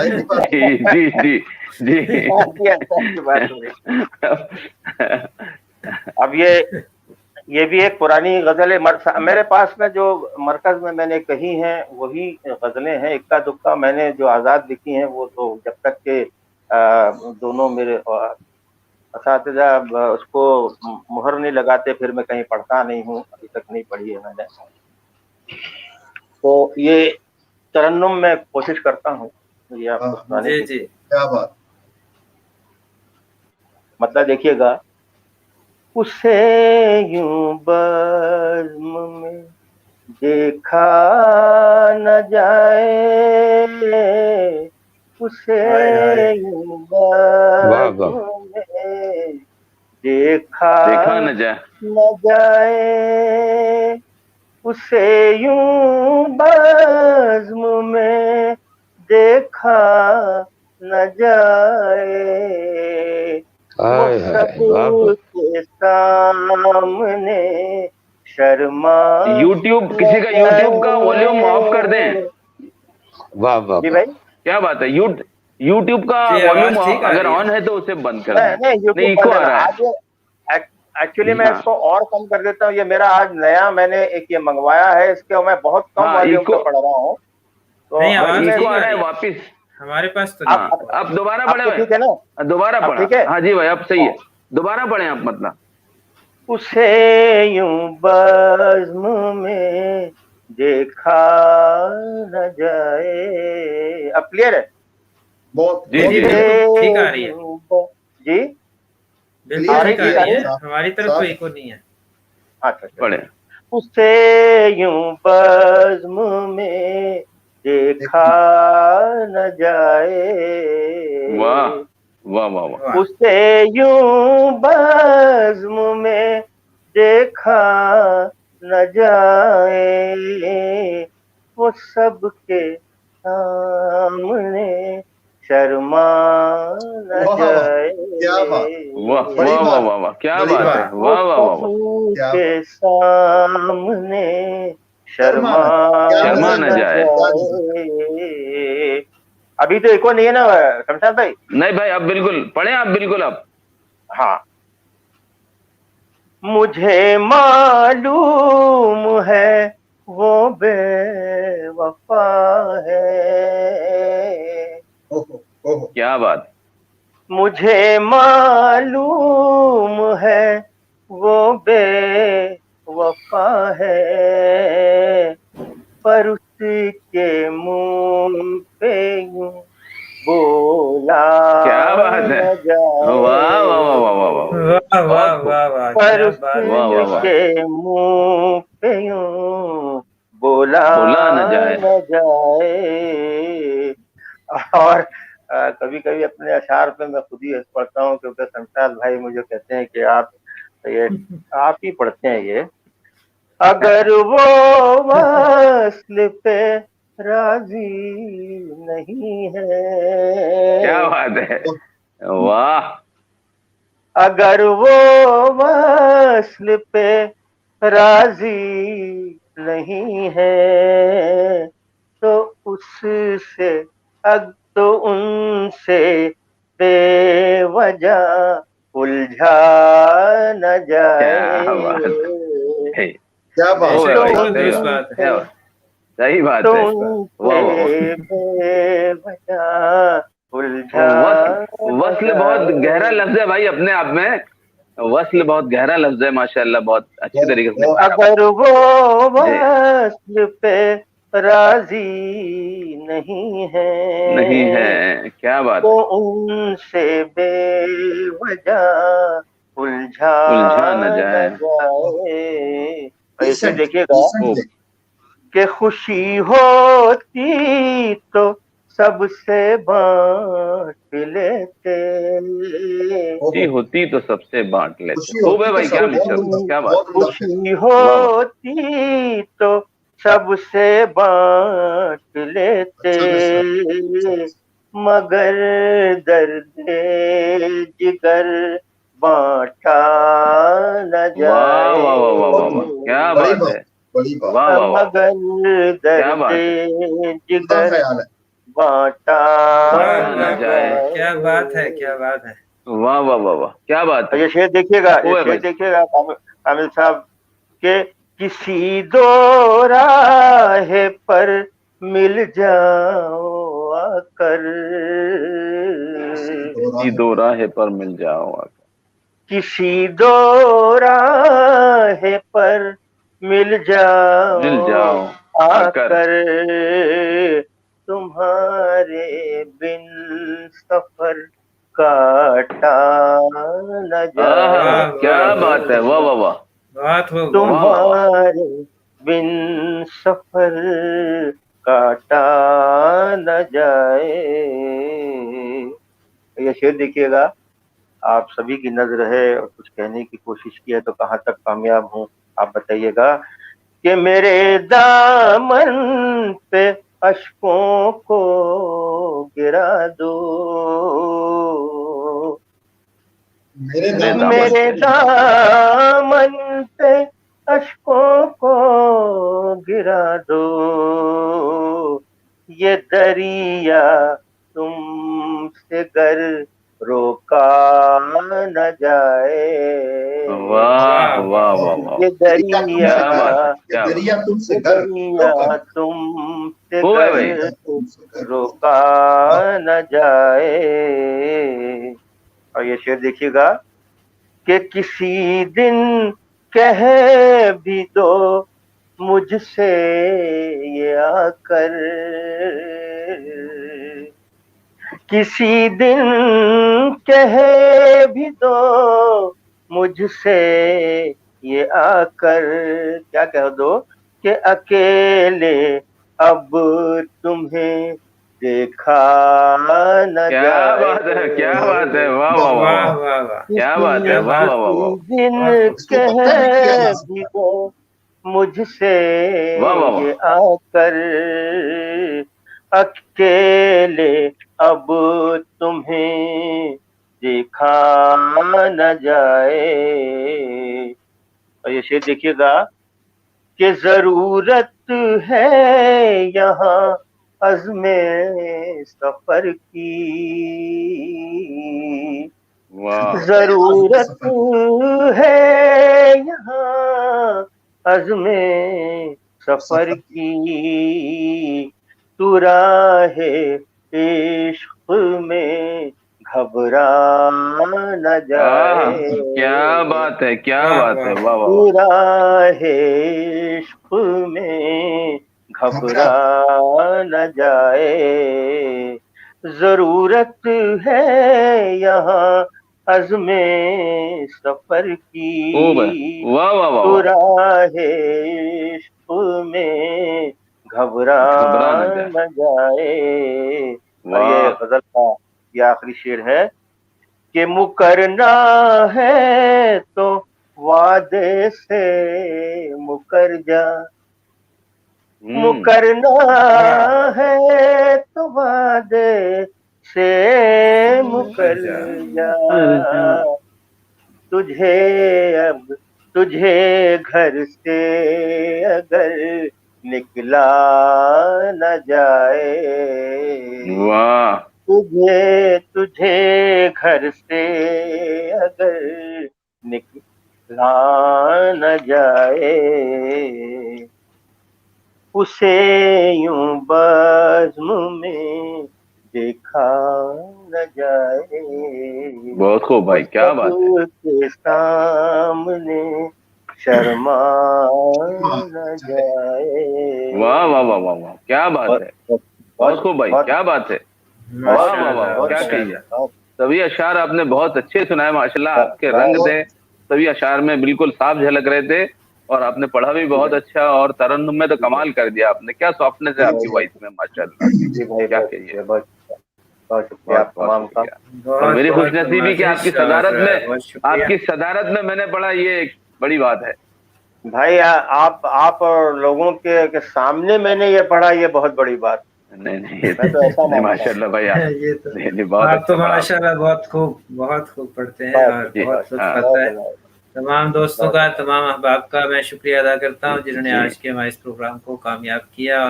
जी जी जी जी। की बात हो रही। अब ये भी एक पुरानी गजल है। मेरे पास में जो मरकज में मैंने कही हैं वही गजलें हैं। इक्का दुक्का मैंने जो आजाद लिखी हैं वो तो जब तक के दोनों मेरे असातिज़ा उसको मुहर नहीं लगाते फिर मैं कहीं पढ़ता नहीं हूँ, अभी तक नहीं पढ़ी है मैंने। तो ये तरन्नुम में कोशिश करता हूँ ये आपको सुनाने जी की। जी क्या बात। मतलब देखिएगा, उसे यूं बज़्म में देखा न जाए, उसे यूं बज़्म में देखा न जाए, न जाए, उसे यूं बज़्म में देखा न जाए, वो सबके सामने शर्मा यूट्यूब, किसी का यूट्यूब का वॉल्यूम ऑफ कर दें। वाह वाह जी भाई, क्या बात है। यूट्यूब का जी, वॉल्यूम आवाज ठीक आ अगर रही है। ऑन है तो उसे बंद कर दें। नहीं यूट्यूब नहीं, इको बंद है आ ना रहा है। आज। एक्चुअली मैं हाँ इसको और कम कर देता हूँ। ये मेरा आज नया मैंने एक ये मंगवाया है, इसके मैं बहुत कम हाँ, वॉल्यूम इको, पे पढ़ रहा हूँ। तो नहीं, हाँ, आवाज इको ठीक आ आ रहा है रही है। वापिस। हमारे पास तो हाँ, नहीं। आप दोबारा पढ़े आपको हुए, ठीक है ना? दोबारा अब पढ़ा। ठीक है। हाँ जी भाई, अब सही है, दोबारा पढ़े आप। मतलब उसे यूं बज़्म में देखा न जाए। अब क्लियर है? बहुत जी जी जी जी। बिल्कुल ठीक आ रही है। जी बिल्कुल आ रही ठीक आ ठीक आ रही रही है। है। हमारी तरफ तो इको नहीं है। अच्छा पढ़े। उसे यूं बज़्म में देखा न जाए, वाह वाह वाह वाह। उसे यूं बज़्म में देखा न जाए, वो सबके सामने शर्मा न जाए, क्या बात। वाह बड़ी वाह वाह बात, वाह वाह, क्या बड़ी बात है। बात। वो वाह वाह वाह वाह। क्या सबके बात। सामने शर्मा शर्मा ना जाए, क्या शर्मा गजल न है, न जाए। क्या गजल। जाए। अभी तो एको नहीं है ना शमशाद भाई? नहीं भाई, अब बिल्कुल पढ़े आप, बिल्कुल अब। हाँ। मुझे मालूम है वो बेवफा है, ओहो। क्या बात। मुझे मालूम है वो बेवफा है, पर उसके मुंह पे यूं बोला क्या बात है। न वाह वाह वाह वाह वाह वाह, वाह वाह बहुत खूब। वाह वाह, पर क्या बात है, वाह वाह क्या वाह। बात है। उसके मुंह पे यूं बोला बोला न जाए। न जाए। और कभी कभी अपने अशार पे मैं खुद ही हंस पड़ता हूँ, क्योंकि शमशाद भाई मुझे कहते हैं कि आप ही पढ़ते हैं ये। अगर वो वस्ल पे राजी नहीं क्या है, बात है। वाह। अगर वो वस्ल पे राजी नहीं है, तो उससे तो उनसे बेवजह उलझा न क्या जाए, बात है। क्या बात हो गया बेशक, भाई, बहुत सही दुरुस्त बात बात है। है, सही बात तो है। वाह वाह वाह। उनसे बेवजह उलझा वस्ल, न वस्ल बहुत गहरा जाए। लफ्ज है भाई अपने आप में। वस्ल बहुत गहरा लफ्ज है, माशाल्लाह, बहुत अच्छी तरीके से निभाया आपने। अगर वो जी। वस्ल पे राजी नहीं नहीं है, है, क्या बात तो है। उनसे बेवजह उलझा उलझा न न जाए। जाए। और इसमें डिसेंट देखिएगा खूब। कि खुशी होती तो सबसे बांट लेते, खुशी होती तो सबसे बांट लेते। खुशी खूब है होती तो भाई, सब, क्या बहुत मिशन, उम्दा, क्या बात। बहुत उम्दा शेर। खुशी वाह वाह। होती तो सबसे बांट लेते, अच्छा मिसरा, मगर दर्द जिगर बांटा न वाह जाए, वाह वाह वाह वाह वाह, क्या बड़ी बात बात, है। बड़ी बात। वाह वाह वाह, मगर क्या दर्द बात है। उम्दा जिगर ख्याल है। बांटा वाह न वाह जाए। वाह, क्या बात है, क्या बात है। वाह वाह वाह वाह, क्या बात है। ये शेर देखिएगा, ये ओए भाई। शेर देखिएगा कामिल साहब के किसी दो राह पर मिल जाओ आकर, किसी दो राह पर मिल जाओ आकर, किसी दो राह पर मिल जाओ मिल जाओ आकर, आकर, तुम्हारे बिन सफर काटा न आहा, क्या वाह, बात है, वाह वाह वाह, बात हो गई। तुम्हारे बिन सफर काटा न जाए। ये शेर देखिएगा, आप सभी की नजर है और कुछ कहने की कोशिश की है तो कहाँ तक कामयाब हूँ आप बताइएगा। कि मेरे दामन पे अश्कों को गिरा दो, मेरे मेरे दामन पे अश्कों को गिरा दो, ये दरिया तुमसे गर रोका न जाए। वाह वाह वाह वाह, ये दरिया, क्या बात है, क्या बात। दरिया तुमसे ये घर दरिया तुमसे ओए भाई, गर रोका न जाए। और ये शेर देखिएगा कि किसी दिन कह भी दो मुझसे ये आकर, किसी दिन कह भी दो मुझसे ये आकर, क्या कह दो कि अकेले अब तुम्हें देखा न क्या जाए। बात है, क्या बात है, वाह वाह वाह वाह वाह, वाह वाह, क्या बात है, वाह वाह वाह वाह, दिन बहुत कह भी दो मुझसे वाह वाह वाह। ये आकर, अकेले अब तुम्हें देखा न जाए। और ये शेर देखिएगा कि जरूरत है यहाँ अज़्मे सफर की, वाह, जरूरत है यहाँ अज़्मे सफर की, तू राहे इश्क में घबरा न आहा, जाए। क्या बात है, क्या वाह, बात है, वाह, वाह वाह वाह, तू राहे इश्क में घबरा न जाए, जरूरत है यहाँ अज़्मे सफर ओ भाई, की, वाह वाह वाह तू वाह, राहे इश्क में घबरा घबरा न जाए, न जाए। और ये वाह, गजल का ये आखिरी शेर है कि मुकरना है तो वादे से मुकर जा, मुकरना है तो वादे से मुकर जा, तुझे अब तुझे घर से अगर निकला न जाए, वाह, तुझे तुझे घर से अगर निकला न जाए, उसे यूं बज़्म में देखा न जाए, बहुत खूब भाई, क्या बात है, के सामने शर्मा न जाए। वाह वाह वाह वाह वाह, क्या बात है, बहुत खूब भाई, क्या बात है, वाह वाह वाह, माशाल्लाह, क्या माशाल्लाह। कहिए। सभी अशार आपने बहुत अच्छे सुनाए माशाल्लाह, आपके रंग थे सभी अशार में, बिल्कुल साफ झलक रहे थे, और आपने पढ़ा भी बहुत अच्छा, और तरन्नुम में तो कमाल कर दिया आपने, क्या सॉफ्टनेस है आपकी वॉइस में माशाल्लाह, जी भाई, क्या बहुत कहिए, बहुत बहुत शुक्रिया आप बहुत बहुत तमाम का। शुक्रिया। और बहुत मेरी बहुत खुशनसीबी कि आपकी नवाजिश और सदारत में, बहुत शुक्रिया। आपकी सदारत में मैंने पढ़ा, ये एक बड़ी बात है। भाई आप और लोगों के सामने मैंने ये पढ़ा, ये बहुत बड़ी बात। नहीं नहीं, ये मैं तो ऐसा नहीं मानता हूँ। माशाल्लाह भाई, आप ये तो नहीं नहीं, बहुत आप तो अच्छा पढ़ा आपने। माशाल्लाह बहुत खूब पढ़ते हैं बहुत और जी, बहुत कुछ हाँ, पता है। तमाम दोस्तों का, तमाम अहबाब का मैं शुक्रिया अदा करता हूँ जिन्होंने जी, आज के हमारे इस प्रोग्राम को कामयाब किया और